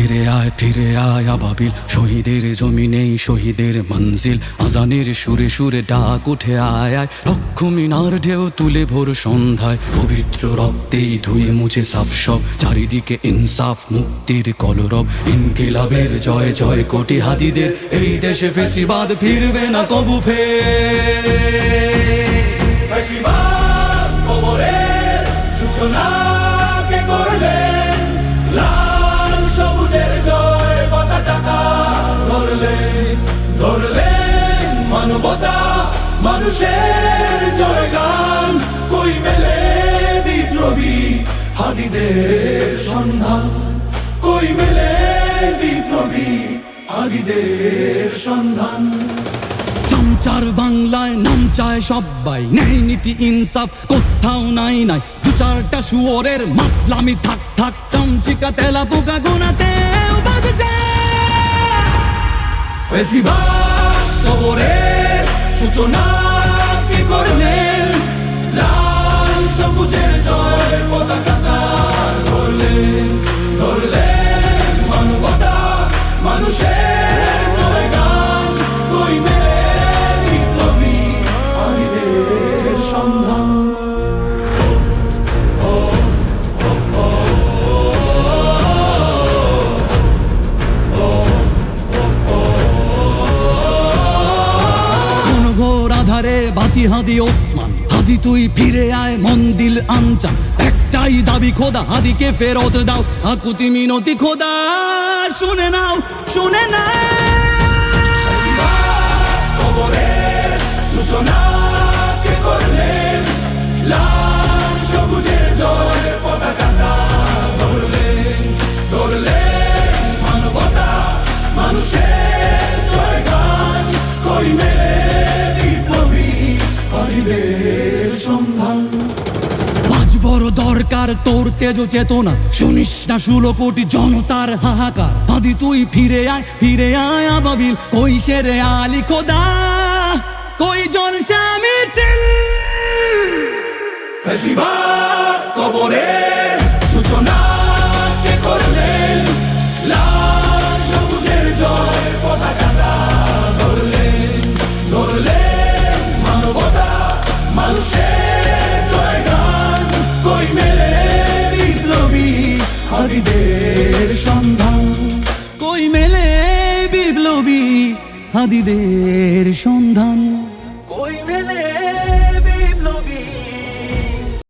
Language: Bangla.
ফিরে আয় আবাবিল, শহীদের জমিনেই শহীদের মঞ্জিল। আজানের সুরে সুরে ডাক উঠে আয় আয়, লক্ষ মিনার ঢেউ তুলে ভোর সন্ধ্যায়। পবিত্র রক্তেই ধুয়ে মুছে সাফ সব, চারিদিকে ইনসাফ মুক্তির কলরব। ইনকিলাবের জয় জয় কোটি হাদিদের, এই দেশে ফেসিবাদ ফিরবে না কবু ফেসিবাদ কবরের সূচনা কে করলেন, লাল সবুজের জয় পতাকাটা ধরলেন মানবতা মানুষের জয়গান। কই মেলে বিপ্লবী হাদিদের সন্ধান, কই মেলে বিপ্লবী হাদিদের সন্ধান। চামচার বাংলায় নাম চায় সবাই, ন্যায় নীতি ইনসাফ কোথাও নাই নাই। দু চারটা শুয়োরের মাতলামি থাক থাক, চামচিকা তেলা পোকা গোনাতেও বাজছে। ফেসিবাদ কবরের সূচনা কে করলেন, লাল সবুজের জয় পতাকাটা ধরলেন মানবতা মানুষের জয়গান। কই মেলে বিপ্লবী হাদিদের সন্ধান। আধারে বাতি হাদি ওসমান, হাদি তুই ফিরে আয় মন্দিল আনচান। একটাই দাবি খোদা, হাদিকে ফেরত দাও, আকুতি মিনতি খোদা শুনে নাও শুনে নাও। কবরের সূচনা কে করলেন, লাল সবুজের জয় পতাকাটা ধরলেন মানবতা মানুষের জয়গান। কই মেলে বিপ্লবী হাদিদের সন্ধান। আজ বড় দরকার তোর তেজ চেতনা, শুনিস না 16 কোটি জনতার হাহাকার। হাদি তুই ফিরে আয় আবাবিল, কই শেরে আলী খোদা, কই জলসা মিছিল। ফেসিবাদ কবরের সূচনা কে করলেন, লাল সবুজের জয় পতাকাটা ধরলেন মানবতা মানুষের জয়গান। কই মেলে বিপ্লবী হাদিদের সন্ধান, কই মেলে বিপ্লবী হাদিদের সন্ধান, কই মেলে